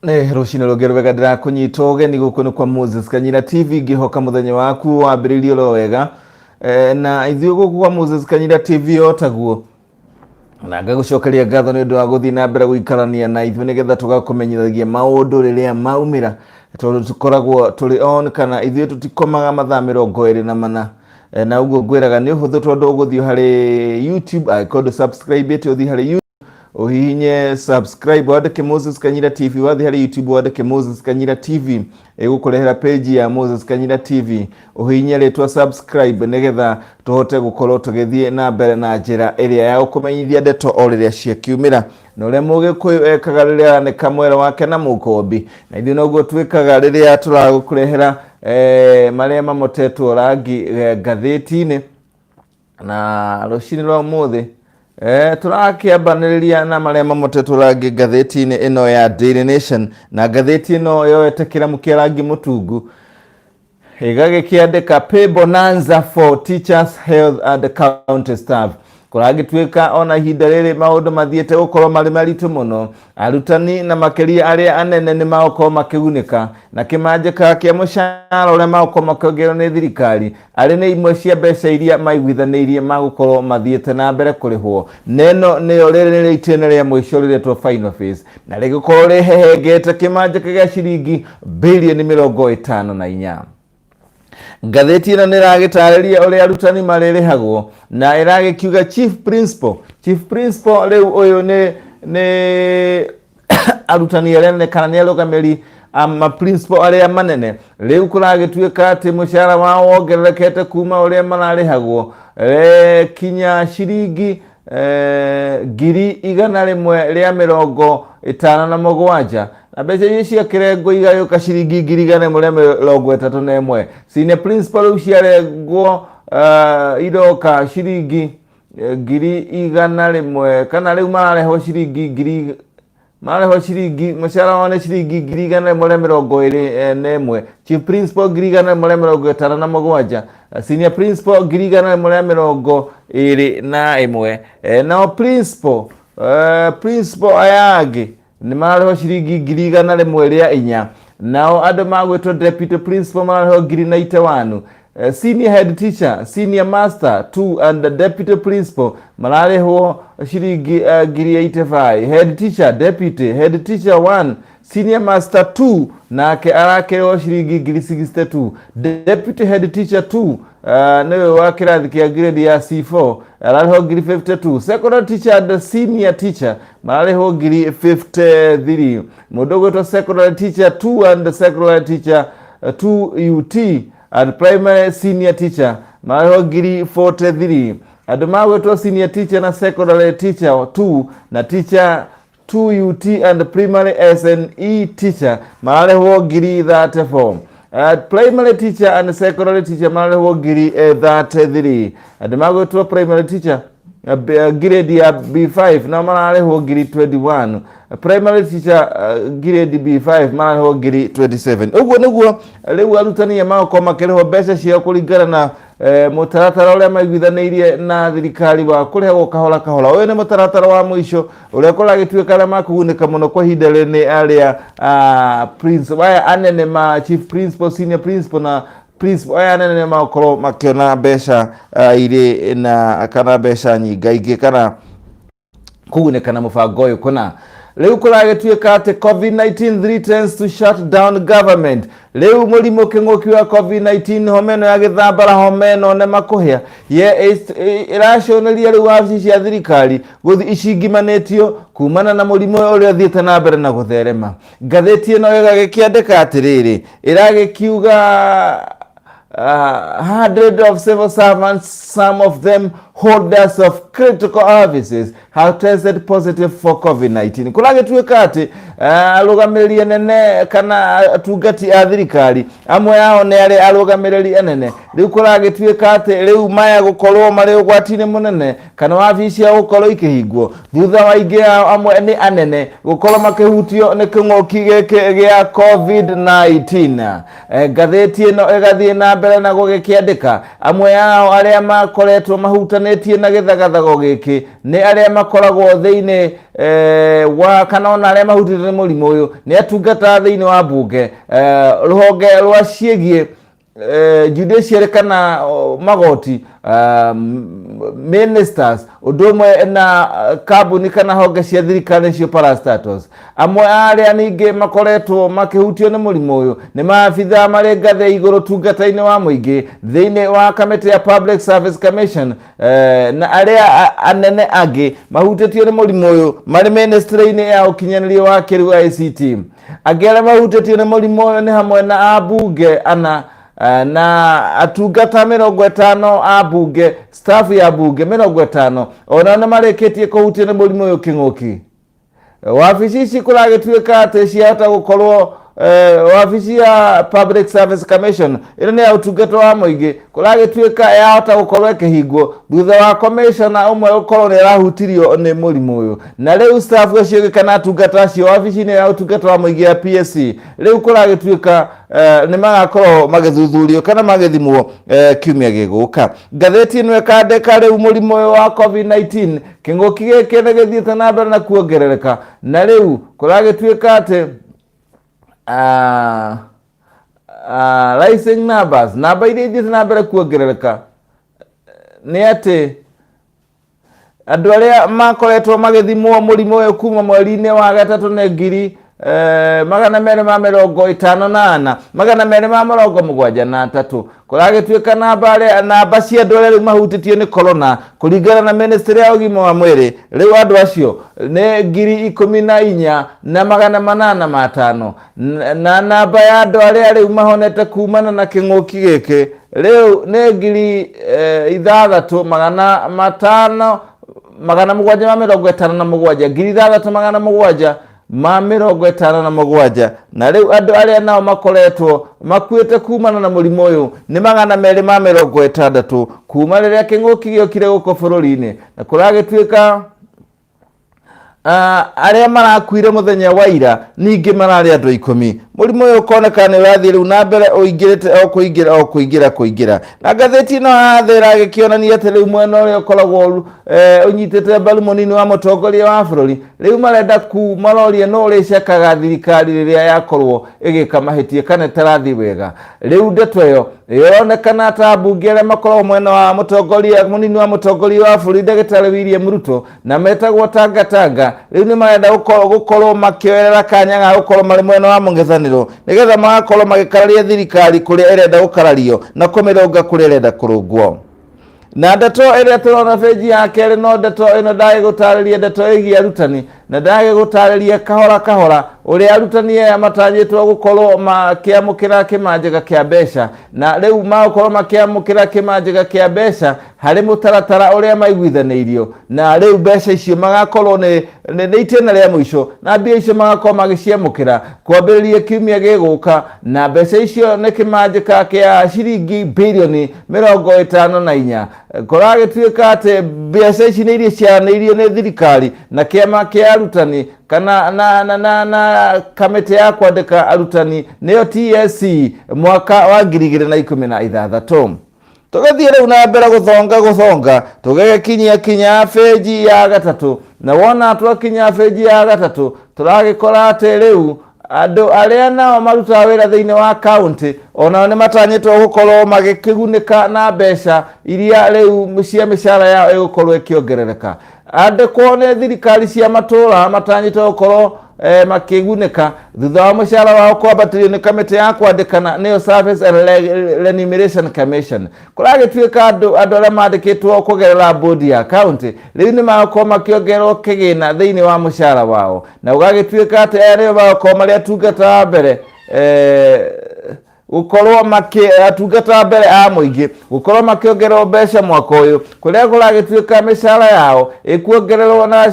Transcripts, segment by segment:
Rushine rogerwega ndira kunyita ugeni guku kwa Moses Kanyira TV gihoka muthenya waku wambiririo ro wega na ithuĩ guku kwa Moses Kanyira TV otaguo na ngagucokeria ngatho nĩ ũndũ wa gũthiĩ na mbere gũikarania na ithuĩ nĩgetha tũgakũmenyithagia maũndũ rĩrĩa maumĩra tondũ tũkoragwo tũrĩ on kana ithuĩ tũtikomaga mathaa 24 na ũguo ngwĩraga nĩ ũhũthũ tondũ ũgũthiĩ harĩ YouTube angĩkorwo subscribe ũthiĩ harĩ YouTube uhihinye subscribe wandike Moses Kanyira TV wathi hari YouTube wandike Moses Kanyira TV igukurehera page ya Moses Kanyira TV uhihinye retwa subscribe nigetha tuhote gukorwo tugithie na mbere na njira ĩrĩa ya gukumenyithia ndeto o rĩrĩa ciakiumĩra na ũrĩa mũgĩkũyũ ekaga rĩrĩa nĩ kamwera wake na mũkombi na ithuĩ noguo twĩkaga rĩrĩa tũragũkũrehera marĩa mamotetwo rangi ngathĩti-inĩ na rũcinĩ rwa ũmũthĩ tũrakĩambanĩrĩria na marĩa mamotetwo rangi ngathĩti-inĩ ĩno ya Daily Nation na ngathĩti ĩno yoete kĩramu kĩa rangi mũtungu ĩgagĩkĩandĩka pay bonanza for teachers, health and county staff. Kũragĩtuĩka ona ihinda rĩrĩ maũndũ mathiĩte gũkorwo marĩ maritũ mũno, arutani na makĩria arĩa anene nĩ magũkorwo makĩgunĩka na kĩmanjĩka kĩa mũcara ũrĩa magũkorwo makĩongererwo nĩ thirikari arĩ nĩ imwe cia mbeca iria maiguithanĩirie magũkorwo mathiĩte na mbere kũrĩhwo. Neno nĩyo rĩrĩ itĩna rĩa mũico rĩretwo final phase na rĩgũkorwo rĩhehengete kĩmanjĩka gĩa ciringi birioni 54. Ngathĩti ĩno nĩ ĩragĩtarĩria ũrĩa arutani marĩrĩhagwo na ĩragĩkiuga chief principal rĩu ũyũ nĩ arutani arĩa kana nĩ arũgamĩrĩri principal arĩa manene rĩu kũragĩtuĩka atĩ mũcara wao wongererekete kuma ũrĩa mararĩhagwo kinya ciringi 157 na mbeca iria ciakĩrengwo igagĩũka ciringi 131 senior principal rĩu ciarengwo iroka ciringi 100 kana rĩu mararehwo ciringi mũcara wao nĩ ciringi 121 chief principal 157 senior principal 121 nao principal aya angĩ nĩ mararehwo ciringi 104 nao andũ magwĩtwo deputy principal mararehwo 91 senior head teacher, senior master 2 and the deputy principal mararehwo ciringi 85 head teacher, deputy head teacher 1 senior master 2 nake arakĩrehwo ciringi 62 deputy head teacher 2 nĩwe wa kĩrathi kĩa grade ya C4 ararehwo 52 secondary teacher and senior teacher mararehwo 53 mũndũ ũgwĩtwo secondary teacher 2 and secondary teacher 2 UT and primary senior teacher mararehwo 43 andũ magwĩtwo senior teacher na secondary teacher 2 na teacher 2 UT and primary SNE teacher mararehwo 34 primary teacher and secondary teacher mararehwo 33 andũ magwĩtwo primary teacher grade ya B5 na mararehwo 21 primary teacher grade B5 mararehwo 27 ũguo nĩguo rĩu arutani magũkorwo makĩrĩhwo mbeca ciao kũringana na mũtaratara ũrĩa maiguithanĩirie na thirikari wa kũrĩhwo kahora kahora. Ũyũ nĩ mũtaratara wa mũico ũrĩa kũragĩtuĩka arĩa makũgunĩka mũno kwa ihinda rĩrĩ nĩ arĩa principal aya anene ma chief principal, senior principal na principal aya anene magũkorwo makĩona mbeca irĩ na kana mbeca nyingaingĩ kana kũgunĩka na mũbango ũyũ kũna. Rĩu kũragĩtuĩka atĩ COVID-19 threatens to shut down government. Rĩu mũrimũ kĩng'ũki wa COVID-19 homa ĩno ya gĩthambara homa ĩno nema kũhĩa ĩraconeria rĩu wabici cia thirikari gũthiĩ icingĩmanĩtio kumana na mũrimũ ũrĩa ũthiĩte na mbere na gũtherema. Ngathĩti ĩno ĩgagĩkĩandĩka atĩrĩrĩ ĩragĩkiuga hundreds of civil servants, some of them holders of critical offices, have tested positive for COVID-19. Kũragĩtuĩka atĩ arũgamĩrĩri anene kana atungati a thirikari amwe yao nĩ arĩ arũgamĩrĩri anene rĩu kũragĩtuĩka atĩ rĩu maya gũkorwo marĩ ũgwati-inĩ mũnene kana wabici ciao gũkorwo ikĩhingwo thutha wa aingĩ yao amwe nĩ anene gũkorwo makĩhutio nĩ kĩng'ũki gĩkĩ gĩa COVID-19. Ngathĩti ĩno ĩgathiĩ na mbere na gũgĩkĩandĩka amwe yao arĩa makoretwo mahutanĩtie na gĩthagathago kiugago gĩkĩ nĩ arĩa makoragwo thĩinĩ wa kana ona arĩa mahutĩte nĩ mũrimũ ũyũ nĩ atungata thĩinĩ wa mbunge rũhonge rwa ciĩgiĩ judiciary kana magoti ministers ũndũ ũmwe na kambuni kana honge cia thirikari cio parastatals amwe arĩa ningĩ makoretwo makĩhutio nĩ mũrimũ ũyũ nĩ maabithaa marĩ ngathĩ ya igũrũ tungata-inĩ wa mũingĩ thĩinĩ wa kamĩtĩ ya Public Service Commission na arĩa anene angĩ mahutĩtio nĩ mũrimũ ũyũ marĩ ministry-inĩ ya ũkinyanĩria wa kĩrĩu ICT. Angĩ arĩa mahutĩtio nĩ mũrimũ ũyũ nĩ hamwe na ambunge ana na atungata 50 a bunge staff ya bunge 50 ona nĩ marĩkĩtie kũhutio nĩ mũrimũ ũyũ kĩng'ũki. Wabici ici kũragĩtuĩka atĩ ciahota gũkorwo wabici ya Public Service Commission ĩno nĩ ya ũtungata wa mũingĩ kũragĩtuĩka yahota gũkorwo ĩkĩhingwo thutha wa commissioner ũmwe gũkorwo nĩ arahutirio nĩ mũrimũ ũyũ, na rĩu staff acio kana atungata acio wabici-inĩ ya ũtungata wa mũingĩ ya PSC rĩu kũragĩtuĩka nĩ magakorwo magĩthuthurio kana magĩthimwo kiumia gĩgũka. Ngathĩti ĩno ĩkandĩka rĩu mũrimũ ũyũ wa COVID-19 kĩng'ũki gĩkĩ nĩ gĩthiĩte na mbere na kuongerereka, na rĩu kũragĩtuĩka atĩ rising numbers namba iria ithiĩte na mbere kuongerereka nĩ atĩ andũ arĩa makoretwo magĩthimwo mũrimũ ũyũ kuma mweri-inĩ wa gatatũ nĩ 254 273 kũragĩtuĩka namba cia andũ arĩa rĩu mahutĩtio nĩ corona kũringana na ministry ya ũgima wa mwĩrĩ rĩu andũ acio nĩ 14,805 na namba ya andũ arĩa rĩu mahonete kumana na kĩng'ũki gĩkĩ rĩu nĩ 6,757 6,757 na rĩu andũ arĩa nao makoretwo makuĩte kumana na mũrimũ ũyũ nĩ 260 kuma rĩrĩa kĩng'ũki gĩokire gũkũ bũrũri-inĩ, na kũragĩtuĩka arĩa marakuire mũthenya wa ira ningĩ mararĩ andũ 10. Mũrimũ ũyũ ũkoneka nĩ ũrathiĩ rĩu na mbere ũingĩrĩte kũingĩra na ngathĩti ĩno yathĩra gĩkĩonania atĩ rĩu mwena ũrĩa ũkoragwo ũnyitĩte mbaru mũnini wa mũtongoria wa bũrũri rĩu marenda kumaroria no ũrĩcakaga thirikari rĩrĩa yakorwo ĩgĩka mahĩtia kana ĩtarathiĩ wega. Rĩu ndeto ĩyo ĩronekana ta ambunge arĩa makoragwo mwena wa mũtongoria mũnini wa mũtongoria wa bũrũri Ndagĩtarĩ William Ruto na metagwo Tangatanga rĩu nĩ marenda gũkorwo makĩoerera kanya ga gũkorwo marĩ mwena wa mũng'ethanĩro nĩgetha magakorwo magĩkararia thirikari kũrĩa ĩrenda gũkarario na kũmĩrũnga kũrĩa ĩrenda kũrũngwo. Na ndeto ĩrĩa tũrona page ya kerĩ no ndeto ĩno ndagĩgũtarĩria ndeto ĩgiĩ arutani na ndagĩgũtarĩria kahora ũrĩa arutani aya matanyĩtwo gũkorwo makĩamũkĩra kĩmanjĩka kĩa mbeca na rĩu magũkorwo makĩamũkĩra kĩmanjĩka kĩa mbeca harĩ mũtaratara ũrĩa maiguithanĩirio, na rĩu mbeca icio magakorwo nĩ itĩna rĩa mũico na mbia icio magakorwo magĩciamũkĩra kwambĩrĩria kiumia gĩgũka, na mbeca icio nĩ kĩmanjĩka kĩa ciringi birioni 54. Kũragĩtuĩka atĩ mbeca ici nĩ iria ciaranĩirio nĩ thirikari na kĩama kĩa arutani kana na kamĩtĩ ya kwandĩka arutani nĩyo TSC mwaka wa 2016. Tũgathiĩ rĩu na mbere gũthonga tũgĩkinyia page ya gatatũ, na wona twakinya page ya gatatũ tũragĩkora atĩ rĩu andũ arĩa nao marutaga wĩra thĩinĩ wa kaunti onao nĩ matanyĩtwo gũkorwo magĩkĩgunĩka na mbeca iria rĩu cia mĩcara yao ĩgũkorwo ĩkĩongerereka. Andĩkwo nĩ thirikari cia matũũra matanyĩtwo gũkorwo makĩgunĩka thutha wa mũcara wao kwambatĩrio nĩ kamĩtĩ ya kwandĩkana nĩyo Service and Remuneration Commission. Kũragĩtuĩka andũ arĩa mandĩkĩtwo kũgerera bodi ya kaunti rĩu nĩ magakorwo makĩongererwo kĩgĩna thĩinĩ wa mũcara wao, na gũgagĩtuĩka atĩ aya nĩo magakorwo marĩ atungata wa mbere gũkorwo atungata mbere a mũingĩ gũkorwo makĩongererwo mbeca mwaka ũyũ kũrĩa kũragĩtuĩka mĩcara yao ĩkuongererwo na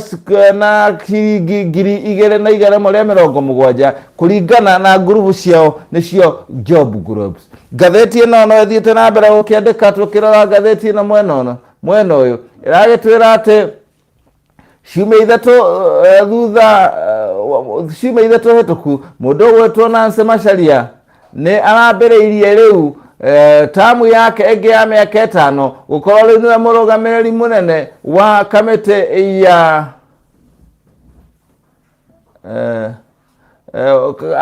ciringi 2,170 kũringana na ngurubu ciao nĩcio job groups. Ngathĩti ĩno no ĩthiĩte na mbere gũkĩandĩka tũkĩrora ngathĩti ĩno mwena ũyũ ĩragĩtwĩra atĩ ciumia ithatũ hĩtũku mũndũ ũgwĩtwo Nancy Macharia nĩ arambĩrĩirie rĩu tamu yake ege ya mĩaka 5 gukorwo rĩu nĩwe mũrũgamĩrĩri mũnene wa kamĩtĩ ya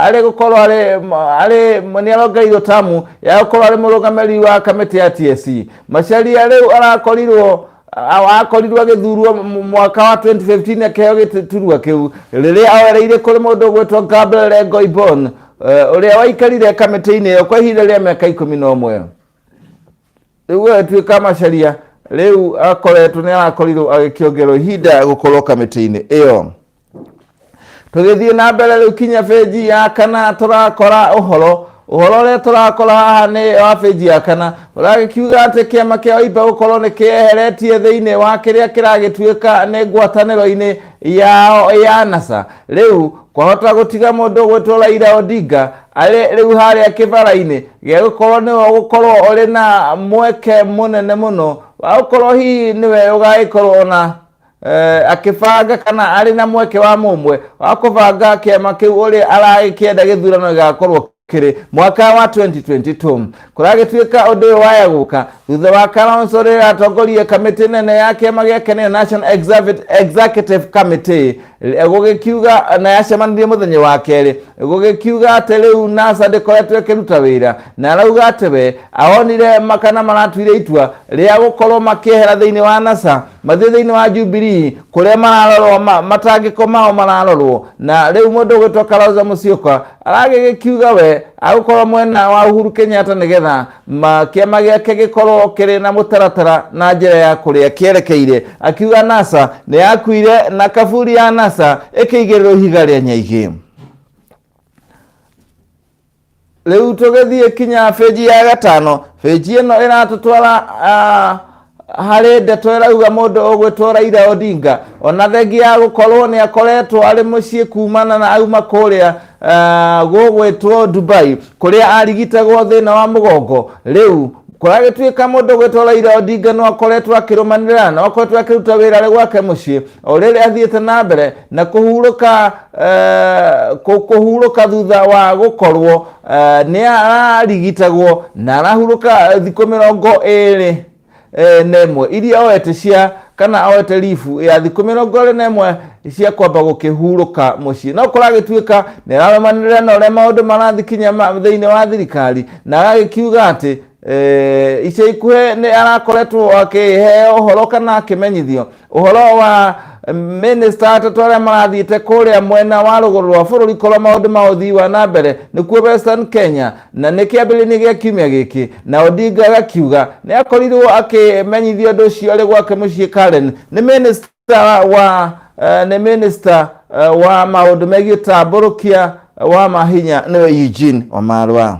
arĩ gukorwo arĩ nĩarongereirwo tamu ya gukorwo arĩ mũrũgamĩrĩri wa kamĩtĩ ya TSC. Macharia rĩu akorirwo agĩthurwo mwaka wa 2015 akĩheo gĩturwa kĩu rĩrĩa oereire kũrĩ mũndũ ũgwĩtwo Gabriel Ngoibon ũrĩa waikarire kamĩtĩ-inĩ ĩyo kwa ihinda rĩa mĩaka 11. Rĩu agĩtuĩka Macharia rĩu akoretwo nĩarakorirwo agĩkĩongererwo ihinda gũkorwo kamĩtĩ-inĩ ĩyo. Tũgĩthiĩ na mbere rĩu kinya page ya 4 tũrakora ũhoro ũrĩa tũrakora haha nĩ wa page ya 4 ũragĩkiuga atĩ kĩama kĩa Wiper gũkorwo nĩ kĩeheretie thĩinĩ wa kĩrĩa kĩragĩtuĩka nĩ ngwatanĩro-inĩ yao ya NASA. Rĩu kwahota gũtiga mũndũ ũgwĩtwo Raila Odinga arĩ rĩu harĩa kĩbara-inĩ gĩa gũkorwo nĩwe gũkorwo ũrĩ na mweke mũnene mũno wa gũkorwo hihi nĩwe ũgagĩkorwo na akibanga kana ari na mweke wa mumwe wa kubanga kĩama kĩu ũrĩa aragĩkĩenda gĩthurano gĩgakorwo kĩrĩ mwaka wa 2022. Kũragĩtuĩka ũndũ ũyũ waya gũka thutha wa Kalonzo rĩrĩa atongoria kamĩtĩ nene ya kĩama gĩake nĩ National Executive Committee gũgĩkiuga na yacemanirie mũthenya wa kerĩ gũgĩkiuga atĩ rĩu NASA ndĩkoretwo ĩkĩruta wĩra na arauga atĩ we ahonire makana maratuire itua rĩa gũkorwo makĩehera thĩinĩ wa NASA mathiĩ thĩinĩ wa Jubilee kũrĩa mararorwo matangĩko mao mararorwo. Na rĩu mũndũ ũgwĩtwo Kalonzo Musyoka aragĩkiuga we agũkorwo mwena wa Uhuru Kenyatta nĩgetha kĩama gĩake gĩkorwo kĩrĩ na mũtaratara na njĩra ya kũrĩa kĩerekeire. Akiuga NASA nĩ yakuire na kaburi ya NASA ĩkĩigĩrĩrwo ihiga rĩa nyaigĩ. Rĩu tũgĩthiĩ kinya page ya 5 page ĩno ĩratũtwara harĩ ndeto ĩrauga mũndũ ũgwĩtwo Raila Odinga ona thengia ya gũkorwo nĩ akoretwo arĩ mũciĩ kumana na auma kũrĩa gũgwĩtwo Dubai kũrĩa arigitagwo thĩna wa mũgongo. Rĩu kũragĩtuĩka mũndũ ũgwĩtwo Raila Odinga no akoretwo akĩrũmanĩrĩra na akoretwo akĩruta wĩra arĩ gwake mũciĩ o rĩrĩa athiĩte na mbere na kũhurũka thutha wa gũkorwo nĩ arigitagwo na arahurũka thikũ 21 nemwe iria oete cia kana oete lifu ya thikũ 21 cia kwamba gũkĩhurũka mũciĩ. No kũragĩtuĩka nĩ aramanĩrĩra na ũrĩa maũndũ marathikinya thĩinĩ wa thirikari na agagĩkiuga atĩ ica ikuhĩ nĩ arakoretwo akĩheo ũhoro kana akĩmenyithio ũhoro wa minister atatũ arĩa marathiĩte kũrĩa mwena wa rũgũrũ rwa bũrũri korwo maũndũ ma ũthii wa na mbere nĩkuo Western Kenya na nĩ kĩambĩrĩria gĩa kiumia gĩkĩ. Na Odinga agakiuga nĩ akorirwo akĩmenyithio ũndũ ũcio arĩ gwake mũciĩ Karen nĩ minister wa maũndũ megiĩ ũtambũrũkia wa mahinya nĩwe Eugene Wamalwa.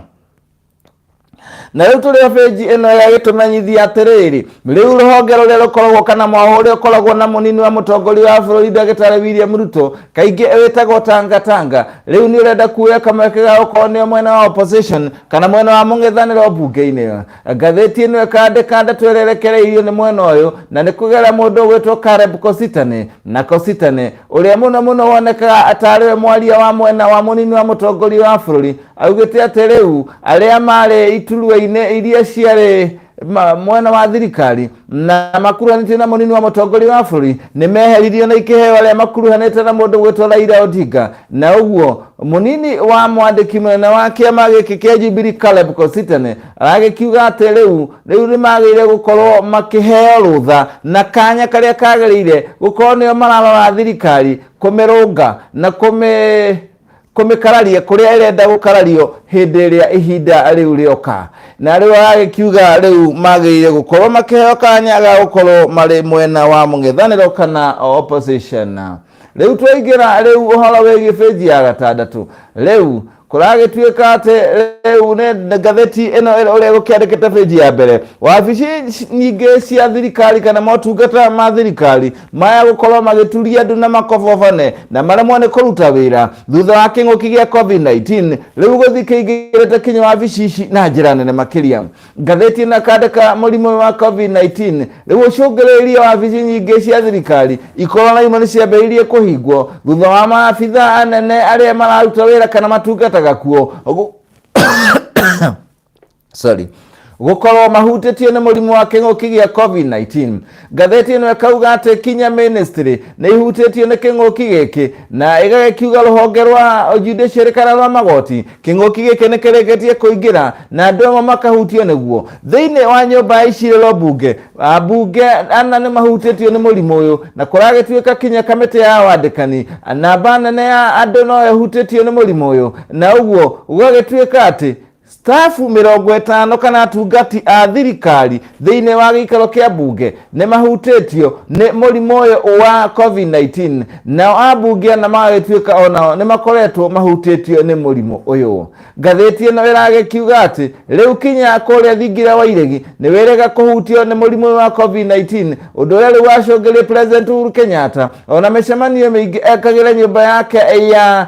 Na rĩu tũrĩ page ĩno ĩgĩtũmenyithia atĩrĩrĩ rĩu rũhonge rũrĩa rũkoragwo kana mwahũ ũrĩa ũkoragwo na mũnini wa mũtongoria wa bũrũri Ndagĩtarĩ William Ruto kaingĩ wĩtagwo Tanga rĩu nĩ ũrenda kuoya kamweke ga gũkorwo nĩo mwena wa opposition kana mwena wa mũng'ethanĩro mbunge-inĩ. Ngathĩti ĩno ĩkandĩka ndeto ĩrerekereirio nĩ mwena ũyũ na nĩ kũgerera mũndũ ũgwĩtwo Caleb Kositany na Kositany ũrĩa mũno wonekaga atarĩwe mwaria wa mwena wa mũnini wa mũtongoria wa bũrũri augĩte atĩ rĩu arĩa marĩ iturwa-inĩ iria ciarĩ mwena wa thirikari na makuruhanĩtio na mũnini wa mũtongoria wa bũrũri nĩ meheririo na ikĩheo arĩa makuruhanĩte na mũndũ ũgwĩtwo Raila Odinga. Na ũguo mũnini wa mwandĩki mũnene wa kĩama gĩkĩ kĩa Jubilee Caleb Kositany aragĩkiuga atĩ rĩu nĩ magĩrĩire gũkorwo makĩheo rũtha na kanya karĩa kagĩrĩire gũkorwo nĩo mararora thirikari kũmĩrũnga na kũmĩkararia kũrĩa ĩrenda gũkarario hĩndĩ ĩrĩa ihinda rĩu rĩoka. Na rĩu agĩkiuga rĩu magĩrĩire gũkorwo makĩheo kanya ga gũkorwo marĩ mwena wa mũng'ethanĩro kana opposition. Rĩu twaingĩra rĩu ũhoro wĩgiĩ page ya 6 rĩu kũragĩtuĩka atĩ rĩu nĩ ngathĩti ĩno ũrĩa gũkĩandĩkĩte page ya mbere wabici nyingĩ cia thirikari kana motungata ma thirikari maya gũkorwo magĩturia andũ na makobobane na maremwo nĩ kũruta wĩra thutha wa kĩng'ũki gĩa COVID-19 rĩu gũthiĩ kĩingĩrĩte kinya wabici ici na njĩra nene makĩria. Ngathĩti ĩno ĩkandĩka mũrimũ wa COVID-19 rĩu ũcũngĩrĩirie wabici nyingĩ cia thirikari ikorwo na imwe nĩ ciambĩrĩirie kũhingwo thutha wa maabitha anene arĩa mararuta wĩra kana matungata gakuo gukorwo mahutĩtio nĩ mũrimũ wa kĩng'ũki gĩa COVID-19. Ngathĩti ĩno ĩkauga atĩ kinya ministry nĩ ihutĩtio nĩ kĩng'ũki gĩkĩ na ĩgagĩkiuga rũhonge rwa judiciary kana rwa magoti kĩng'ũki gĩkĩ nĩ kĩrĩkĩtie kũingĩra na andũ amwe makahutio nĩguo. Thĩinĩ wa nyũmba ya icirĩro mbunge, ambunge ana nĩ mahutĩtio nĩ mũrimũ ũyũ na kũragĩtuĩka kinya kamĩtĩ ya wandĩkani namba nene ya andũ no ĩhutĩtio nĩ mũrimũ ũyũ, na ũguo gũgagĩtuĩka atĩ stafu 50 kana atungati a thirikari thĩinĩ wa gĩikaro kĩa mbunge nĩ mahutĩtio nĩ mũrimũ ũyũ wa COVID-19, nao ambunge na magagĩtuĩka onao nĩ makoretwo mahutĩtio nĩ mũrimũ ũyũ. Ngathĩti ĩno ĩragĩkiuga atĩ rĩu kinya kũrĩa thingira wa iregi nĩ wĩrĩga kũhutio nĩ mũrimũ ũyũ wa COVID-19, ũndũ ũrĩa rĩu wacũngĩrĩirie President Uhuru Kenyatta ona mĩcemanio mĩingĩ ekagĩra nyũmba yake ya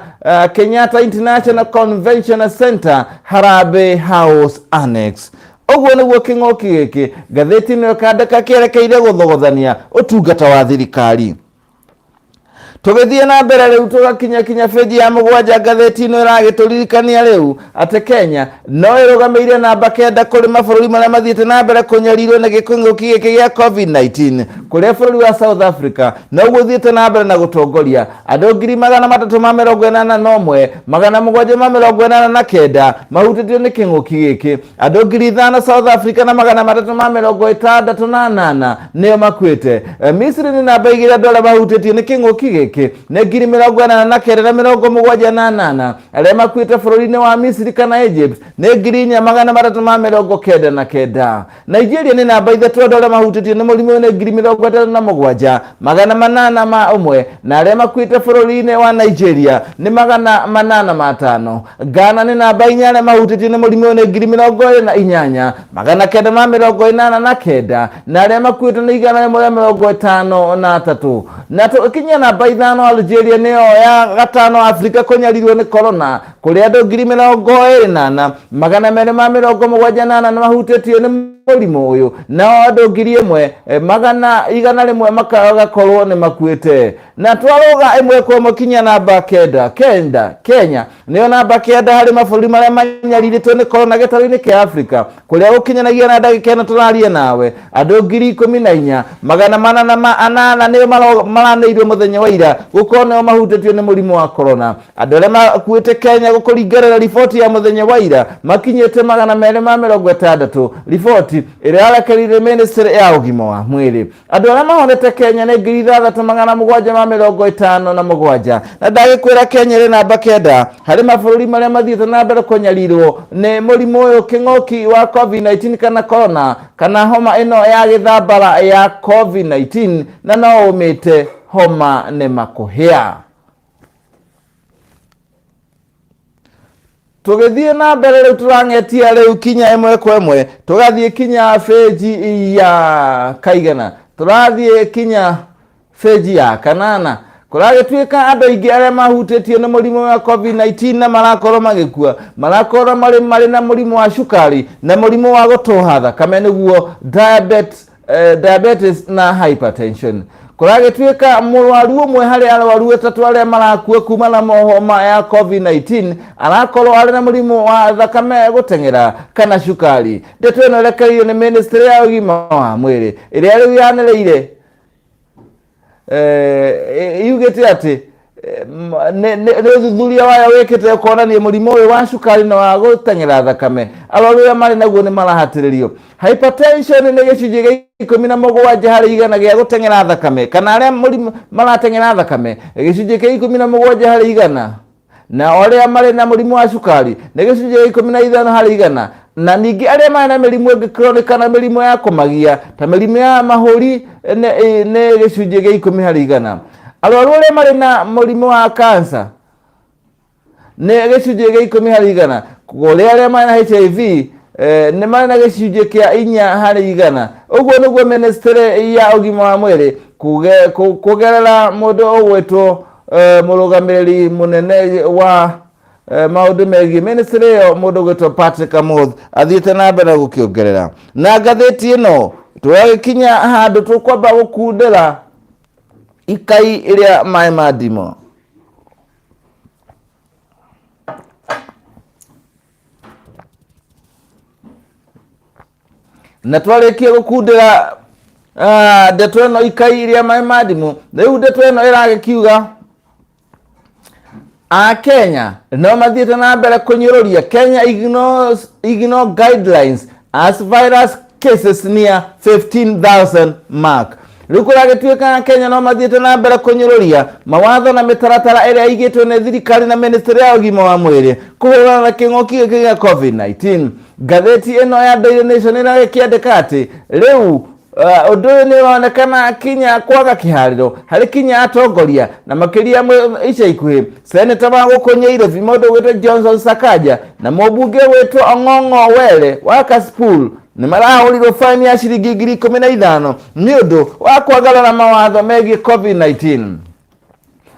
Kenyatta International Convention Center Harambee House Annex. Ũguo nĩguo kĩng'ũki gĩkĩ ngathĩti nĩ kandĩka kĩerekeire gũthogothania ũtungata wa thirikari. Tũgĩthiĩ na mbere rĩu tũgakinya feji ya 7 ngathĩti ĩno ĩragĩtũririkania rĩu atĩ Kenya no ĩrũgamĩire namba 9 kũrĩ mabũrũri marĩa mathiĩte na mbere kũnyarirwo nĩ kĩng'ũki gĩkĩ gĩa COVID-19, kũrĩa bũrũri wa South Africa no gũthiĩte na mbere na gũtongoria andũ 381,789 mahutĩtio nĩ kĩng'ũki gĩkĩ, andũ 5,000 South Africa na 368 nĩo makuĩte. Misiri nĩ namba 2 andũ arĩa mahutĩtio nĩ kĩng'ũki gĩkĩ nĩ 49,978 arĩa makuĩte bũrũri-inĩ wa Misiri kana Egypt nĩ 4,399. Nigeria nĩ namba 3 andũ arĩa mahutĩtio nĩ mũrimũ nĩ 37,801 na arĩa makuĩte bũrũri-inĩ wa Nigeria nĩ 805. Ghana nĩ namba 4 arĩa mahutĩtio nĩ mũrimũ nĩ 28,889 na arĩa makuĩte nĩ 153. Na tũkinya namba 5 Algeria nĩyo ya gatano Afrika kũnyarirwo nĩ corona, kũrĩa andũ 20,278 nĩ mahutĩtio nĩ mũrimũ ũyũ, nao andũ 1,100 magakorwo nĩ makuĩte. Na twaroga ĩmwe kwa mũkinya namba 9 Kenya nĩyo namba 9 harĩ mabũrũri marĩa manyarirĩtwo nĩ corona gĩtarũ-inĩ kĩa Afrika, kũrĩa gũkinyanagia na ndagĩka ĩno tũraria nawe andũ 14,800 nĩo maranĩirio mũthenya wa ira gũkorwo nĩo mahutĩtio nĩ mũrimũ wa corona. Andũ arĩa makuĩte Kenya gũkũringana riboti ya mũthenya wa ira makinyĩte 260. Riboti ĩrĩa yarekereirie ministry ya ũgima wa mwĩrĩ. Andũ arĩa mahonete Kenya nĩ 6,757 na ndagĩkwĩra Kenya ĩrĩ namba 9 harĩ mabũrũri marĩa mathiĩte na mbere kũnyarirwo nĩ mũrimũ ũyũ kĩng'ũki wa COVID-19 kana corona kana homa ĩno ya gĩthambara ya COVID-19 na no ũmĩte homa nĩ makũhĩa. Tũgĩthiĩ na mbere rĩu tũrang'etia rĩu kinya ĩmwe kwa ĩmwe tũgathiĩ kinya feji ya kaigana, tũrathiĩ kinya feji ya 8. Kũragĩtuĩka andũ aingĩ arĩa mahutĩtio nĩ mũrimũ wa COVID-19 na marakorwo magĩkua marakorwo marĩ na mũrimũ wa cukari na mũrimũ wa gũtũha thakame nĩguo diabetes na hypertension. Kũragĩtuĩka mũrwaru ũmwe harĩ arwaru 3 arĩa marakua kuma na homa ya COVID-19 arakorwo arĩ na mũrimũ wa thakame gũteng'era kana cukari. Ndeto ĩno ĩrekereirio nĩ ministry ya ũgima wa mwĩrĩ ĩrĩa rĩu yanĩrĩire yugĩte atĩ nĩ ũthuthuria wayo wĩkĩte kuonania mũrimũ ũyũ wa cukari na wa gũteng'era thakame arwaru arĩa marĩ naguo nĩ marahatĩrĩrio. Hypertension nĩ gĩcunjĩ gĩa 17 harĩ igana gĩa gũteng'era thakame kana arĩa mũrimũ marateng'era thakame gĩcunjĩ kĩa 17 harĩ igana, na arĩa marĩ na mũrimũ wa cukari nĩ gĩcunjĩ gĩa 15 harĩ igana, na ningĩ arĩa marĩ na mĩrimũ ĩngĩ chronic kana mĩrimũ ya kũmagia ta mĩrimũ ya mahũri nĩ gĩcunjĩ gĩa 10 harĩ igana. Arwaru arĩa marĩ na mũrimũ wa cancer nĩ gĩcunjĩ gĩa 10 harĩ igana. Arĩa marĩ na HIV nĩ marĩ na gĩcunjĩ kĩa 4 harĩ igana. Ũguo nĩguo ministry ya ũgima wa mwĩrĩ kũgerera mũndũ ũgwĩtwo mũrũgamĩrĩri mũnene wa maũndũ megiĩ ministry ĩyo mũndũ ũgwĩtwo Patrick Amoth athiĩte na mbere gũkĩongerera. Na ngathĩti ĩno tũgagĩkinya handũ tũkwamba gũkundĩra ikai ĩrĩa maĩ ma ndimo. na twarikia gukundira ndeto ino ikairia mai madimu riu ndeto ino iragikiuga Kenya no mathiete na mbere kunyururia. Kenya ignore guidelines as virus cases near 15,000 mark. Riu kuragituika Kenya no mathiete na mbere kunyururia mawatho na mitaratara iria igitwe ni thirikari na ministry ya ugima wa mwiri kuhurana na king'oki giki gia COVID-19. Gatheti ino ya Daily Nation irakiandika ati riu undu uyu ni wonekana kinya kwaga kihariro hari kinya atongoria na makiria ica ikuhi seneta wa gukunyiire mundu witwa Johnson Sakaja na mubunge witwa Ong'ong'o Were wa Kasipul ni marahurirwo faini ya ciringi 15,000 ni undu wa kwagarara mawatho megie COVID-19.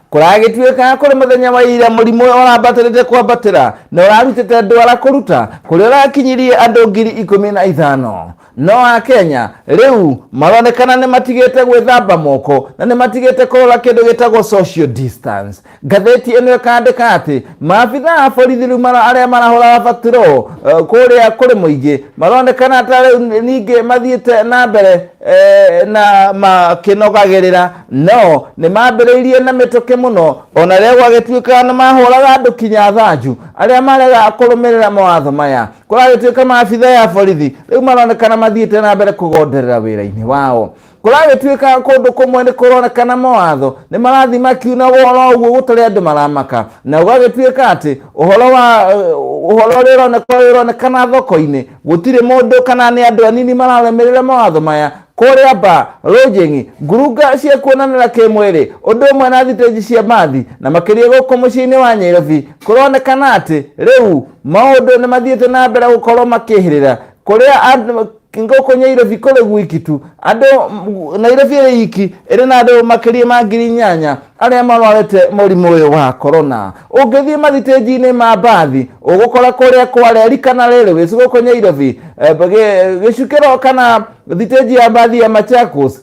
Kuragituika kuri muthenya wa ira murimu urabatirite kwambatira na urarutite ndwara kuruta kuri urakinyirie andu 15,000. No Kenya riu maronekana ni matigete gwithamba moko na ni matigete kurora kindu gitagwo social distance. Gatheti ino ikandika ati maabitha a borithi riu aria marahura batiro kuria kuri muingi maronekana atari ninge mathiete na mbere na makinogagirira no ni mambiriirie na mituke muno ona ria gwagituika na mahuraga andu kinya thanju aria marega kurumirira mawatho maya. Kuragituika maabitha ya borithi riu maronekana mathiete na mbere kugonderera wira-ini wao. Kuragituika kundu kumwe ni kuronekana mawatho ni marathi makiuna woro uguo gutari andu maramaka na ugagituika ati uhoro rironekana thoko-ini gutire mundu kana ni andu anini mararemerera mawatho maya kuria ba rojengi ngurunga cia kuonanira kimwiri undu umwe na thiteji cia mathi na makiria guku muciini wa Nairobi kuronekana ati riu maundu ni mathiete na mbere gukorwo makihirira kuria ngoko Nairobi kore gwikitu andu Nairobi iki iri na andu makiria ma 8,000 aria marwarete murimu uyu wa corona. Ungithie mathiteji-ini ma bathi ugukora kuria kware rikana riri wicugoko Nairobi gicukiro kana thiteji ya bathi ya Machakos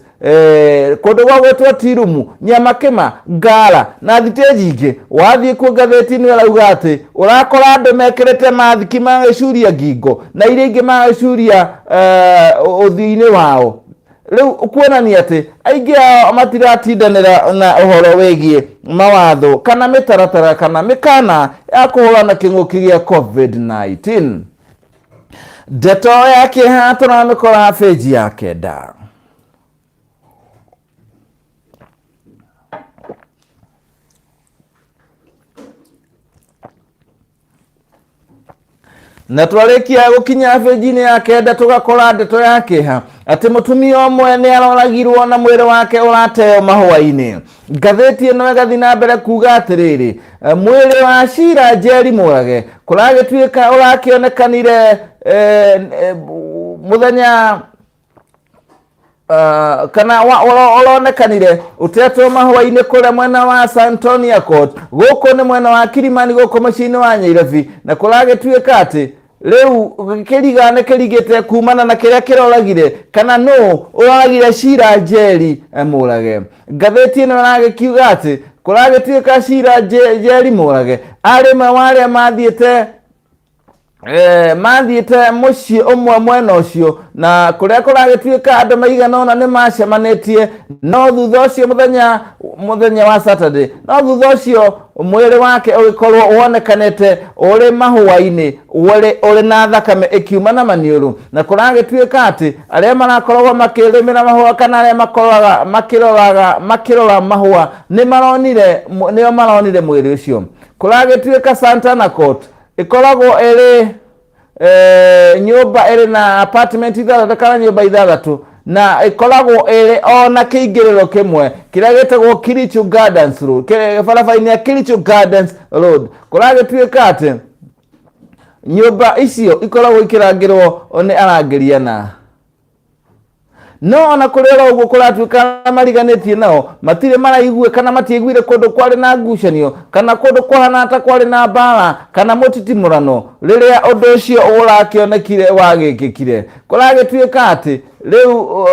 kundu gwa gwetwo Tirumu Nyamakima Ngara na thiteji ingi wathie ku gatheti-ini urauga ati urakora andu mekirite mathiki magicuria ngingo na iria ingi magicuria uthii-ini wao. Riu kuonania ati aingi matiratindanira na uhoro wigie mawatho kana mitaratara kana mikana ya kuhurana king'uki gia COVID-19. Ndeto yake turamikora page ya kenda. Na twarikia gukinya page-ini ya kenda tugakora ndeto yake ati mutumia omwe ni aroragirwo na mwiri wake urateo Mahūainî. Gatheti ino igathi na mbere kuga atiriri mwiri wa Shira Njeri Murage kuragituika urakionekanire muthenya kana uronekanire utetwo Mahūainî kuria mwena wa Santonia Court guku ni mwena wa Kilimani guku muciini wa Nairobi na kuragituika ati riu kirigane kirigite kumana na kiria kiroragire kana no uragire Shira Njeri Murage. Gatheti ino ragikiuga ati kuragituika Shira Njeri Murage ari mawaria mathiete mucii umwe mwena ucio na kuria kuragituika andu maigana ona ni macemanitie no thutha ucio muthenya wa Saturday no thutha ucio mwiri wake ugikorwo wonekanite uri Mahūainî uri na thakame ikiuma na maniuru na kuragituika ati aria marakorwo makirimira mahua kana aria makirora mahua ni maronire mwiri ucio. Kuragituika Santana Court ikoragwo iri nyumba iri na apartment ithathatu kana nyumba ithathatu na ikoragwo iri ona kiingiriro kimwe kiria gitagwo Kirichu Gardens Road barabara-ini ya Kirichu Gardens Road. Kuragituika ati nyumba icio ikoragwo ikirangirwo ni arangiriana no ona kurera uguo kuratuika mariganitie nao matire maraigue kana matiiguire kundu kwari na ngucanio kana kundu kwahana ta kwari na mbara kana mutitimurano riria undu ucio urakionekire wagikikire. Kuragituika ati riu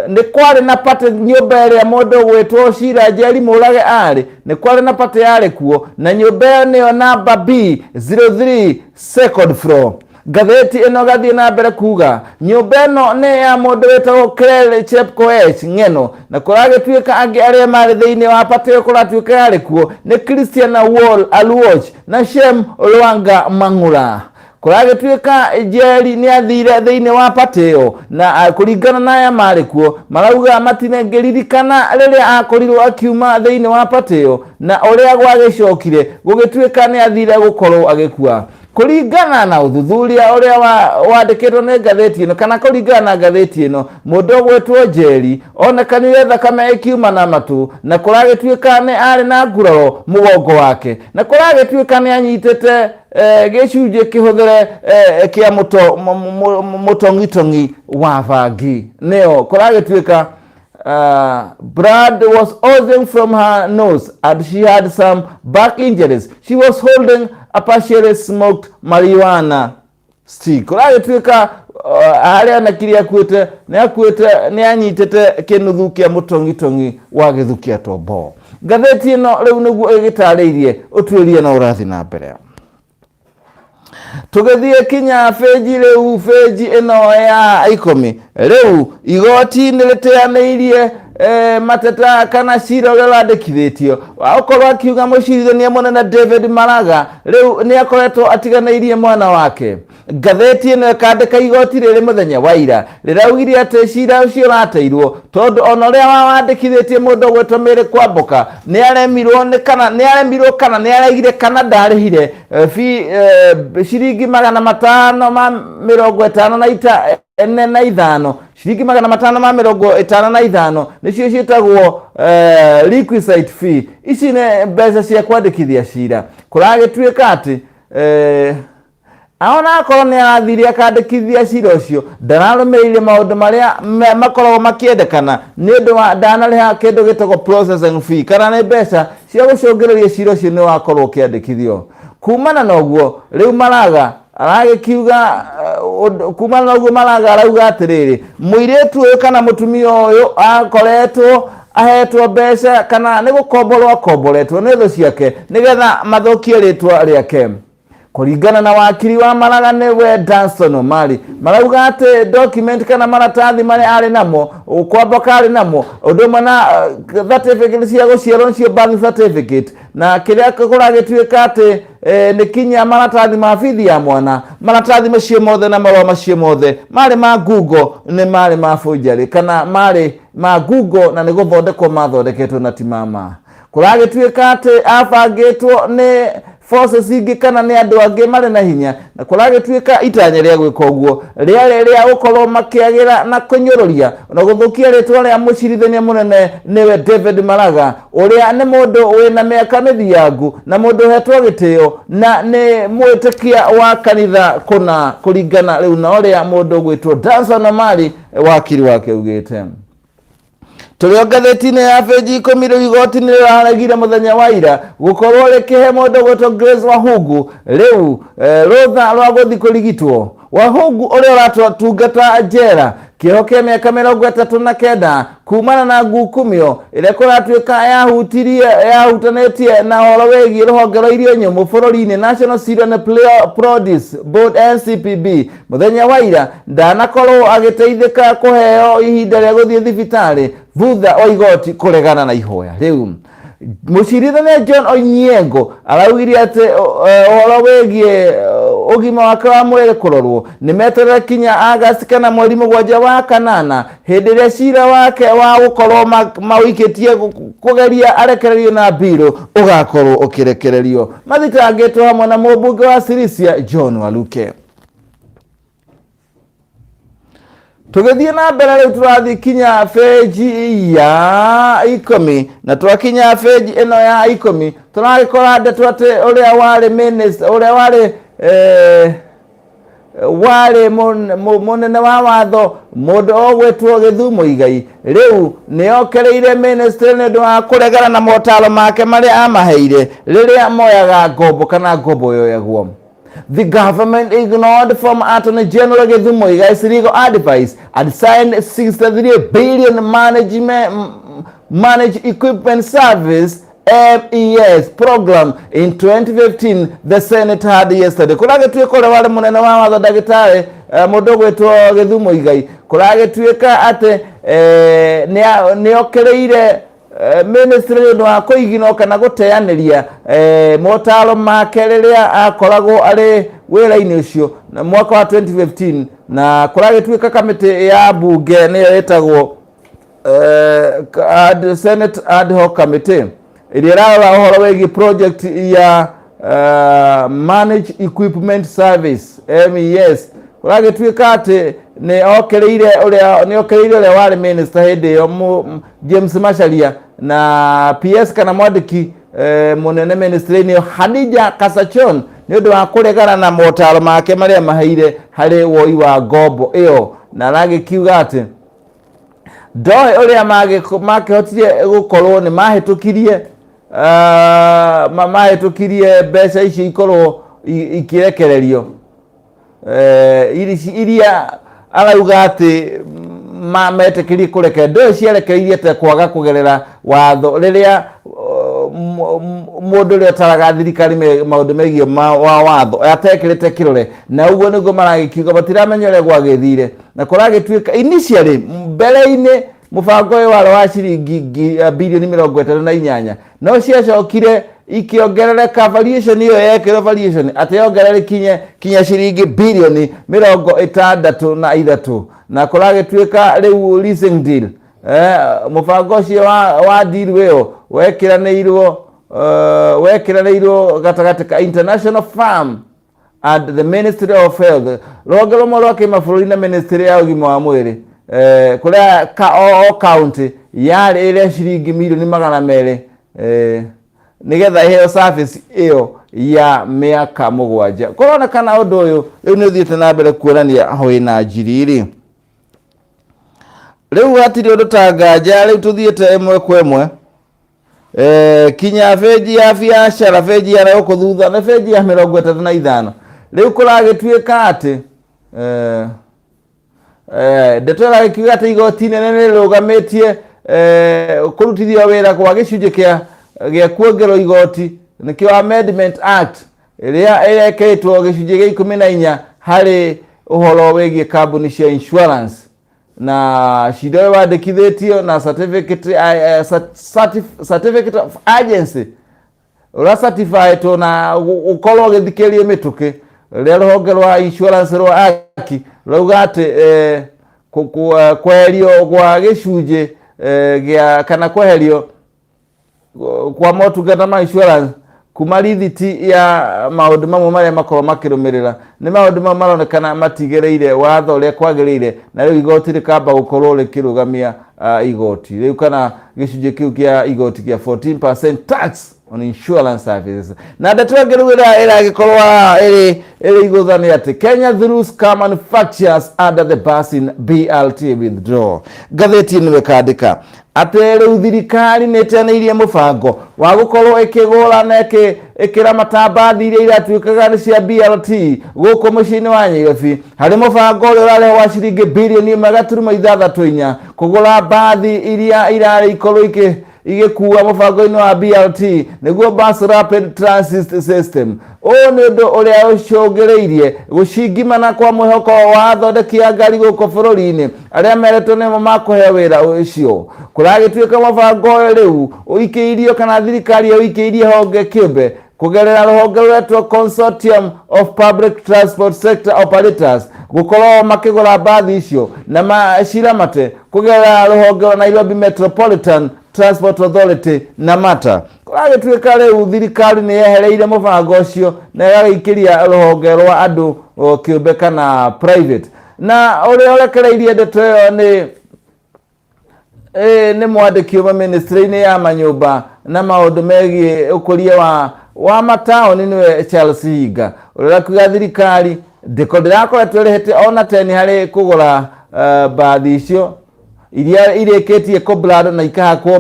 ni kwari na pate nyumba iria mundu gwitwo Shira Njeri Murage ari ni kwari na pate yari kuo na nyumba niyo namba B03 second floor Gatheti ino gathie na mbere kuga nyumba ino ni ya mundu wetagwo Claire Chepkoech Ng'eno na kuragituika angi aria mari thiini wa patio kuratuika yari kuo ni Christian Wall Aluoch na Shem Olwanga Mang'ura. Kuragituika jeri ni athire thiini wa patio na kuringana na aya mari kuo marauga matinengeririkana riria akorirwo akiuma thiini wa patio na uria gwagicokire gugituika ni athire gukorwo agikua. Kuringana na uthuthuria uria wandikitwo ni ngatheti ino kana kuringana na ngatheti ino mundu gwetwo Njeri onekanire thakame ikiuma na matu na kuragituika ni ari na nguraro mugongo wake na kuragituika ni anyitete gicunje kihuthure kia mutongitongi wa bangi neo kuragituika blood was oozing from her nose and she had some back injuries. She was holding a partially smoked marijuana stick. Kuragituika aria nakiria kwete ni anyitete kinuthu kia mutongitongi wa githukia tombo. Ngatheti ino riu niguo igitariirie utwirie na urathi na mbere. Tugethie kinya feji riu feji ino ya 10 riu igoti niriteaniirie mateta kana cira uria wandikithitio okorwo akiuga mucirithania munene David Maraga riu ni akoretwo atiganairie mwana wake. Ngatheti ino ikandika igoti riri muthenya wa ira riraugire ati cira ucio rateirwo tondu ona uria wandikithitie mundu gwetwo Mary Kwamboka ni aremirwo kana ni aregire kana ndarihire ciringi 555 ciringi 555 nicio cietagwo requisite fee. Ici ne mbeca cia kwandikithia cira. Kuragituika ati aona akorwo ni athiri akandikithia cira ucio ndararumirire maundu maria makoragwo makiendekana ni undu wa ndanariha kindu gitagwo processing fee kana ni mbeca cia gucungiriria cira ucio ni wakorwo kiandikithio. Kumana na uguo riu Maraga aragikiuga kumana na uguo Maraga arauga atiriri muiretu uyu kana mutumia uyu akoretwo ahetwo mbeca kana ni gukomboretwo ni thu ciake nigetha mathokie ritwa riake. Kuringana na wakiri wa Maraga niwe Danson Omari marauga ati document kana maratathi mari ari namo Kwamboka ari namo udumwe na certificate cia guciarwo cio birth certificate na kiria kuragituika ati ni kinya maratathi ma bithi ya mwana maratathi macio mothe na marwa macio mothe mari ma Google ni mari ma forgery kana mari ma Google na ni guthondekwo mathondeketwo na timama. Kuragituika ati abangitwo ni forces ingi kana ni andu angi mari na hinya na kuragituika itanya ria gwika uguo ria ukorwo makiagira na kunyururia na guthukia ritwa ria mucirithania munene niwe David Maraga uria ni mundu wina miaka mithiangu na mundu hetwo gitio na ni mwitikia wa kanitha kuna kuringana riu na uria mundu gwitwo Danson Omari wakiri wake ugite. Turio ngatheti-ini ya feji 10 riu igoti ni riraregire muthenya wa ira gukorwo rikihe mundu gwetwo Grace Wahungu riu rutha rwa guthi kurigitwo. Wahungu uria uratungata njera kiho kia miaka 39 kumana na ngukumio iria kuratuika yahutanetie na horo wegie ruhonge rwa irio nyumu bururi-ini National Cereal and Produce Board NCPB muthenya wa ira ndanakorwo agiteithika kuheo ihinda ria guthie thibitari thutha wa igoti kuregana na ihoya riu. Mucirithania John Onyengo araugire ati horo wegie ugima wake wa mwiri kurorwo ni meterera kinya August kana mweri 7 wa kanana hindi ria cira wake wa gukorwo mawikitie kugeria arekererio na biru ugakorwo ukirekererio. Mathitangitwo hamwe na mubunge wa Sirisia John Waluke. Tugethie na mbere riu turathi kinya feji ya 10 na twakinya feji ino ya 10 turagikora ndeto ati uria wari minister uria wari munene wa watho mundu ogwetwo Githumo Igai riu ni okereire minister ni ndu wa kuregana na motaro make mari amaheire riria moyaga ngombo kana ngombo yoyagwo. The government ignored former Attorney General Githumo Igai's legal advice and signed 63 billion managed equipment service MES program in 2015 the Senate had yesterday. Kurage tuweka ule wale munene wa watho Dagitari Mudogo eto Githumo Igai. Kurage tuweka ate ni okereire ministry no akoigino kana guteaniria motaro make riria akoragwo ari wira-ini ucio na mwaka wa 2015 na kurage tuweka kamiti ya bunge ni yetagwo Senate ad hoc committee ilirara uhoro wegi project ya manage equipment service MES kurage tuweka ati ni okereire ule wale minister hede James Macharia na PS kana mwandiki munene ministry ni Hadija Kasachon ni undu wa kuregana na motaro make maria mahaire hari woi wa gombo iyo na rage kiuga ati ndoe uria makihotire gukorwo ni mahitukirie mahitukirie mbeca icio ikorwo ikirekererio iria arauga ati metekirie kureke ndo cierekereirie te kwaga kugerera watho riria mundu ria taraga thirikari maundu megie wa watho atekirite kirore na uguo niguo maragikiuga batiramenyere gwagithire na kuragituika initially mbere-ini mubango uyu wari wa ciringi bilioni 38 no ciacokire ikiongerereka variation iyo yekero variation ati yongerere kinya ciringi bilioni 63 na kuragituika riu leasing deal mubango ucio wa deal weo wekiranirwo gatagati ka International Farm and the Ministry of Health rogero moro kimabũrũri na Ministry ya ũgima wa mwĩrĩ kuria county yari ile ciringi milioni 200 nigetha iheo service iyo ya miaka 7 korona kana undu uyu riu ni uthiite na mbere kuonania hoi na njiriri riu hatiri undu tanganja riu tuthiite imwe kwa imwe kinya feji ya biashara feji ya roko thutha na feji ya 35 riu kuragituika ati ndetora ikiuga ati igoti nene rirugametie kurutithio wira kwa gicunje gia kuongerwo igoti nikio Amendment Act iria eketwo gicunje gia 14 hari uhoro wegie kambuni cia insurance na shido wandikithitio na certificate of agency ura certified na ukorwo githikerie mituki ria ruhonge rwa insurance rwa aki rauga ati kweherio gwa gicunje gia kana kweherio kwa motungata ma insurance kuma rithiti ya maundu mamwe maria makorwo makirumirira ni maundu mamwe maronekana matigereire watho uria kwagirire na riu igoti rikamba gukorwo rikirugamia igoti riu kana gicunje kiu kia igoti kia 14% tax on insurance services na ndetuongerera iragikorwa iri iguthani ati Kenya through car manufacturers under the basin BLT withdraw gatheti ni wekandika ati riu thirikari nitianirie mubango wa gukorwo ikigura na ikira matambathi iria iratuikaga ni cia BLT guku muciini wa Nairobi hari mubango uria urare wa ciringi bilioni 1.64 kugura mbathi iria irare ikorwo igikuwa mubango-ini wa BLT niguo bus rapid transit system ni undu uria ucungireirie gucingimana kwa mwihoko wa athondeki a ngari guku bururi-ini aria meretwo nimo makuheo wira ucio kuragituika mubango uyu riu uikiirio kana thirikari uikiirie honge kiumbe kugerera ruhonge rwetwo Consortium of Public Transport Sector Operators gukorwo makigura mbathi icio na maciramate kugerera ruhonge rwa Nairobi Metropolitan Transport Authority na mata kuragituika riu thirikari ni yehereire mubango ucio na yagaikiria ruhonge rwa andu kiumbe kana private na uria urekereirie ndeto iyo ni mwandiki wa ministry-ini ya manyumba na maundu megie ukuria wa mataoni niwe Charles Higa uria kuga thirikari ndikokoretwo irihite ona 10 hari kugura mbathi icio iria ireketie koblado na ikahakwo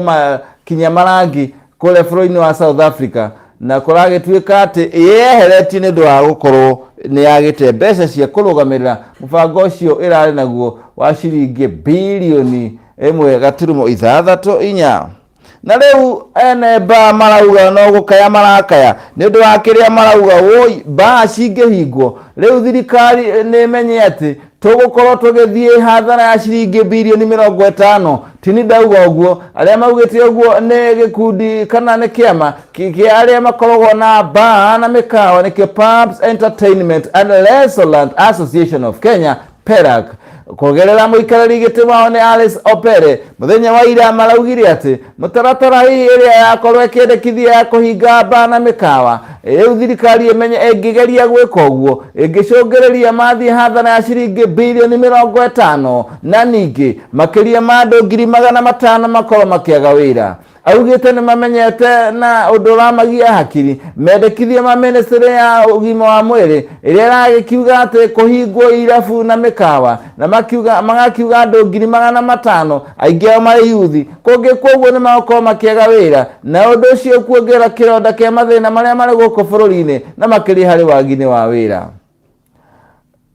kinya marangi kule bũrũri-inĩ wa South Africa na kuragituika ati yeheretie ni ndu wa gukorwo ni yagite mbeca cia kurugamirira mubango ucio irari naguo wa ciringi bilioni 1.64 na riu ene ba marauga no gukaya marakaya ni undu wa kiria marauga woi ba cingihingwo riu thirikari ni menye ati tugukorwo tugithie hathara ya ciringi bilioni 50 tini ndauga uguo aria maugite uguo ni gikundi kana ni kiama kia aria makoragwo na bar na mikawa ni Pubs Entertainment and Restaurant Association of Kenya PERAC kugerera muikarari giti wao ni Alice Opere muthenya wa ira maraugire ati mutaratara hii iria yakorwo ikendekithia ya kuhinga bar na mikawa riu thirikari imenye ingigeria gwika uguo ingicungereria mathi hathara ya ciringi bilioni 50 na ningi makiria ma andu 500,000 makorwo makiaga wira augite ni mamenyete na undu ramagia hakiri mendekithie ma ministry ya ugima wa mwiri iria ragikiuga ati kuhingwo irabu na mikawa na magakiuga andu 500,000 aingi ao mari yuthi kungi koguo ni makorwo makiaga wira na undu ucio kuongera kironda kia mathina maria mari guku bururi-ini na makiri hari wagi-ini wa wira.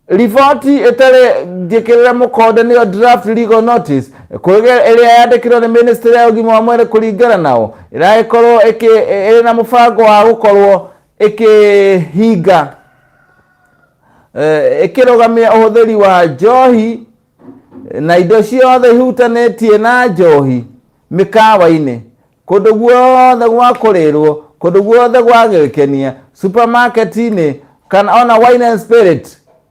Riboti itare njikirira mukonde niyo draft legal notice kuregera iria yandikirwo ni ministry ya ugima wa mwiri kuringana nao iragikorwo iri na mubango wa gukorwo ikihinga ikirugamia uhuthiri wa njohi na indo ciothe ihutanitie na njohi mikawa-ini kundu guothe gwa kurirwo kundu guothe gwa gwikenia supermarket-ini kana ona wine and spirit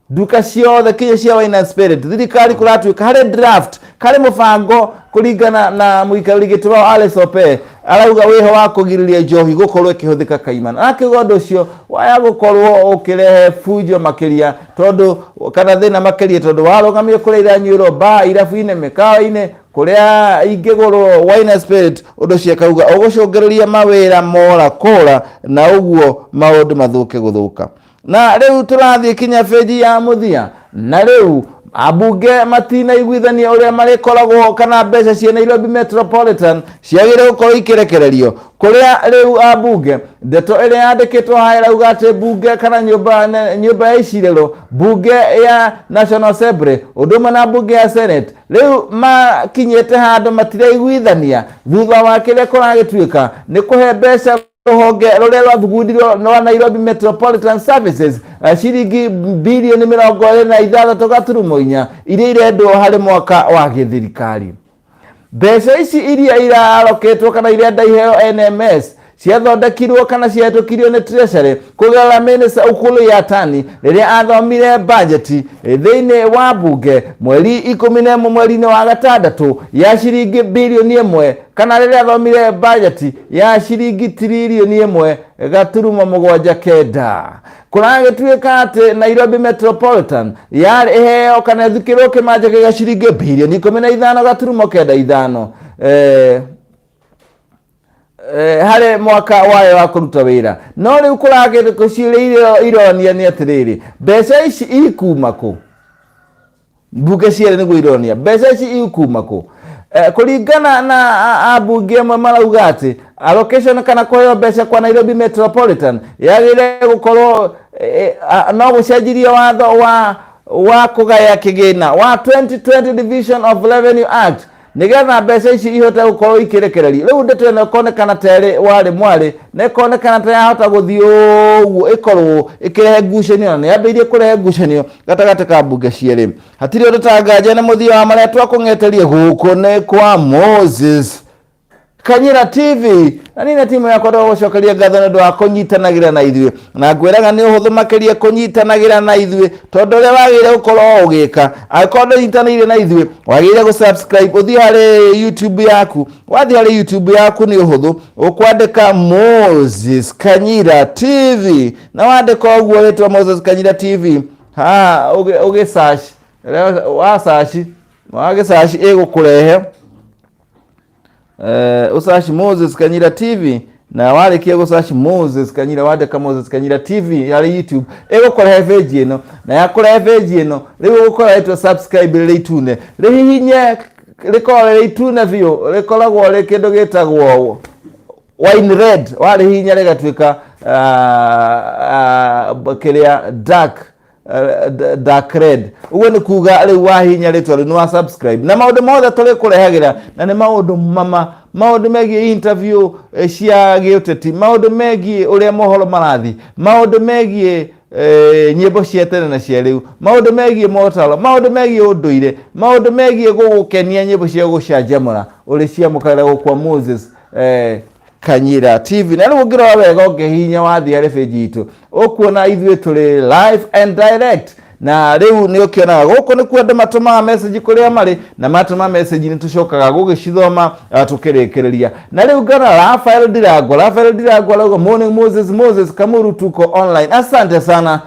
duka ciothe kinya cia wine and spirit thirikari kuratuika hari draft kari mubango kuringana na muikariri giti wa Alice Opere arauga wiho wa kugiriria njohi gukorwo ikihuthika kaimana akiuga undu ucio waya gukorwo ukirehe fujo makiria tondu kana thina makiria tondu warugamio kuria iranyuirwo bar irabu-ini mikawa-ini kuria ingigurwo wine and spirit undu ucio akauga ugucungereria mawira mora kura na uguo maundu mathuke guthuka. Na riu turathie kinya feji ya muthia na riu abunge matina iguithania uria marikoragwo kana mbeca cia Nairobi Metropolitan ciagire gukorwo ikirekererio kuria riu abunge ndeto iria yandikitwo ha irauga ati bunge kana nyumba ya iciriro bunge ya National Assembly undumwe na bunge ya Senate riu makinyete handu matiraiguithania thutha wa kiria kuragituika ni kuhe mbeca ruhonge ruria rwathugundiro no Nairobi Metropolitan Services ciringi bilioni 26.4 iria irendwo hari mwaka wa githirikari. Mbeca ici iria iraroketwo kana iria ndaiheo NMS ciathondekirwo kana ciahĩtũkirio nĩ Treasury kũgerera Minister Ukulu Yatani rĩrĩa athomire budget thĩinĩ wa bunge mweri 11 mweri-inĩ wa gatandatũ ya ciringi bilioni 1 kana rĩrĩa athomire budget ya ciringi trilioni 1.79. Kuragĩtuĩka atĩ Nairobi Metropolitan yarĩ ĩheo kana ĩthukĩrwo kĩmanjĩka gĩa ciringi bilioni 15.95 hare mwaka wayo wa kuruta wira. No riu kuragĩrĩko ciĩrĩire ironia nĩ atĩrĩrĩ, mbeca ici ikuma kũ? Mbunge ciĩrĩ nĩguo ironia, mbeca ici ikuma kũ? Kuringana na abunge amwe marauga atĩ allocation kana kũheo mbeca kwa Nairobi Metropolitan yagĩrĩire gũkorwo no gũcenjirio watho wa kũgaya kĩgĩna wa 2020 Division of Revenue Act nigetha mbeca ici ihote gukorwo ikirekererio. Riu ndeto ino ikonekana tari wari mwari na ikonekana ta yahota guthii uguo ikorwo ikirehe ngucanio na yambirie kurehe ngucanio gatagati ka mbunge cieri. Hatiri undu tanganja na muthia wa maria twakung'eterie guku ni kwa Moses Kanyira TV na nina timu yakwa twagucokeria ngatho nĩ ũndũ wa kũnyitanagĩra na ithuĩ na ngwĩraga nĩ ũhũthũ makĩria kũnyitanagĩra na ithuĩ tondũ ũrĩa wagĩrĩire gũkorwo ũgĩka angĩkorwo ndũnyitanĩire na ithuĩ wagĩrĩire gũsubscribe ũthiĩ harĩ YouTube yaku. Wathiĩ harĩ YouTube yaku nĩ ũhũthũ ũkwandĩka Moses Kanyira TV na wandĩka ũguo rĩtwa Moses Kanyira TV ũgĩsearch wagĩsearch ĩgũkũrehe usashi Moses Kanyira TV na warikia gusashi Moses Kanyira wandika Moses Kanyira TV ya YouTube egukora page ino na yakora page ino riu gukora etwa subscribe ritune rihinye rikora ritune view rikoragwo ri kindu gitagwo wine red warihinya rigatuika kiria dark dark red uwe ni kuga ale wahinya letwa no subscribe na maundu mothe tuli kurehagira na ni maundu maundu megi interview cia giuteti maundu megi uria mohoro marathi maundu megi nyimbo cia tene na cia riu maundu megi motalo maundu megi unduire maundu megi gugukenia nyimbo cia gucanjamura uri cia mukara kwa Moses Kanyira TV na riu ngira wega ungehinya wathi ari page itu ukuona ithuĩ tuli live and direct na riu ni ukiona guku ni kwenda matuma message kuria mari na matuma message ni tucokaga gugicithoma tukirekereria na riu ngana Rafael Dirago morning Moses Kamuru tuko online. Asante sana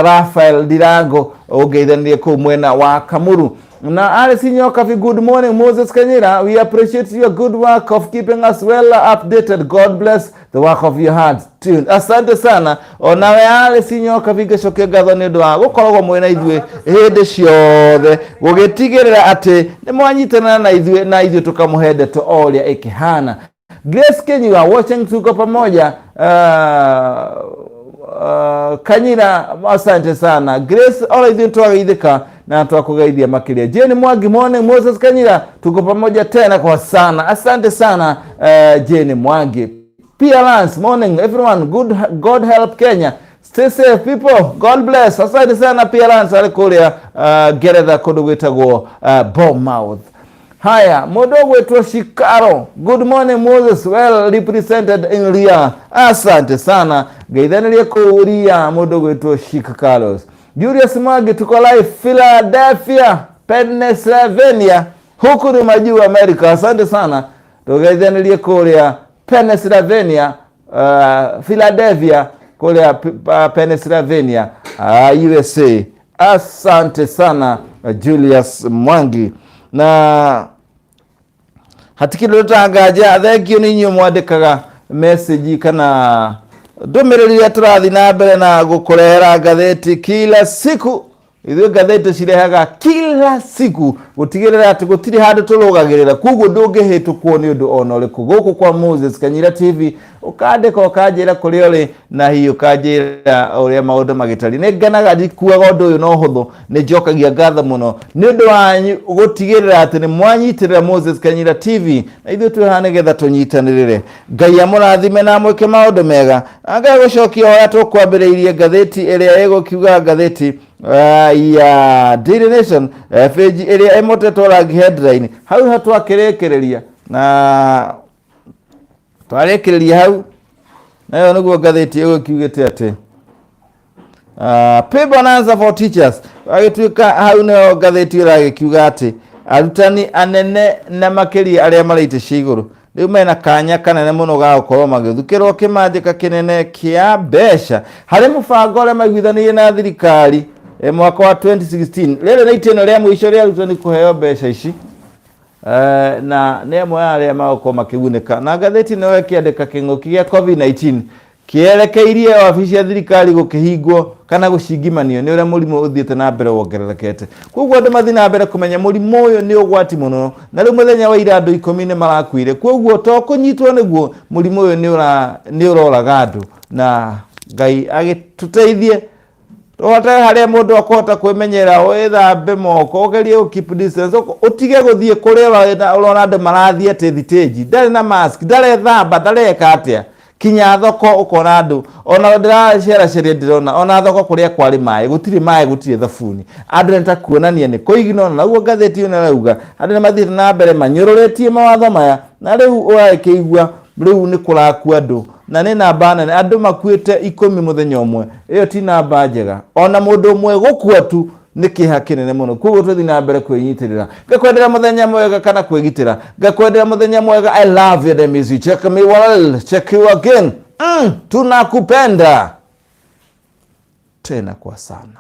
Rafael Dirago ugeithanie ku mwena wa Kamuru na Alice Nyoka. Good morning Moses Kanyira, we appreciate your good work of keeping us well updated. God bless the work of your hands. Asante sana onawe Alice Nyoka vigeshoke gatho ni ndwa gukoragwo mwena ithuĩ hindi ciothe gugitigirira ati ni mwanyitana na ithuĩ tukamuhende to oria ikihana. Grace Kenywa watching tuko pamoja. Kanyira asante sana Grace, ola ithuĩ twageithika na twakugeithia makiria. Jane Mwangi morning Moses Kanyira tuko pamoja tena kwa sana. Asante sana Jane Mwangi. Lance morning everyone, God help Kenya, stay safe people, God bless. Asante sana Lance alikulia geretha kundu gwitagwo Bournemouth. Haya mudogo wetu Shikaro, good morning Moses, well represented in Ria. Asante sana geithanirie kuria mudogo wetu Shikaro. Julius Magi tuko live Philadelphia Pennsylvania huku ni majuu America. Asante sana tugeithanirie kuria Pennsylvania Philadelphia kuria Pennsylvania USA. Asante sana Julius Mwangi na hatikiro rutangaja thank you ninyu mwandikaga message kana ndumiriri aturathi na mbere na gukurehera ngatheti kila siku. Ithuĩ ngatheti cirehaga kila siku gutigirira ati gutiri handu turugagirira kuguo ndungihitũkwo ni undu ona uriku guku kwa Moses Kanyira TV ukandika ukanjira kuri uri na hiyo ukanjira uria maundu magitari. Ni nganaga ndikuaga undu uyu no huthu ni njokagia ngatho muno ni undu wanyu gutigirira ati ni mwanyitirira Moses Kanyira TV na ithuĩ twihana getha tunyitanirire. Ngai amurathime na mwike maundu mega. Anga gucokia oya tukwambiriirie ngatheti iria igukiuga ngatheti ya Daily Nation page area emotetwo rangi headline hau hatwakirekereria na twarekereria hau nayo niguo ngatheti ego kiugete ati pay bonanza for teachers agituika hau no ngatheti iragikiuga ati arutani anene na makiria aria maraite ciguru riu mena kanya kanene muno ga gukorwo magithukirwo kimanjika kinene kia mbeca hari mubango uria maiguithanirie na thirikari mwaka wa 2016 lele naiteno ria mwisho ria rutani kuheo mbeca ici na nemo ya maoko makiguneka na ngatheti no kiandika king'uki gia COVID-19 kierekeirie ofisi ya thirikari gukihingwo kana gucingimanio ni uria murimu uthiete na mbere wongererekete. Koguo andu mathi na mbere kumenya murimu uyu ni ugwati muno na riu muthenya wa ira andu 10 ni marakuire. Koguo to kunyitwo niguo murimu uyu ni uroraga andu na Ngai agituteithie Wata haria mundu akota kwimenyera withambe moko ugerie keep distance utige guthie kuria urona andu marathie ati thiteji ndari na mask ndari thamba ndari katia kinya thoko ukona andu ona ndiracera ceria ndirona ona thoko kuria kwari mai gutiri thabuni andu nitakuonania ni kuigino na ugo ngatheti ino rauga andu mathire na mbere manyururetie mawatho maya na riu urakigua riu ni kuraku andu na ni namba nene andu makuite 10 muthenya umwe iyo ti namba njega ona mundu umwe gukua tu ni kiha kinene muno. Koguo tuthi na mbere kwinyitirira ngakwendera muthenya mwega kana kwigitira ngakwendera muthenya mwega. I love you the music, check me well, check you again. Tunakupenda tena kwa sana.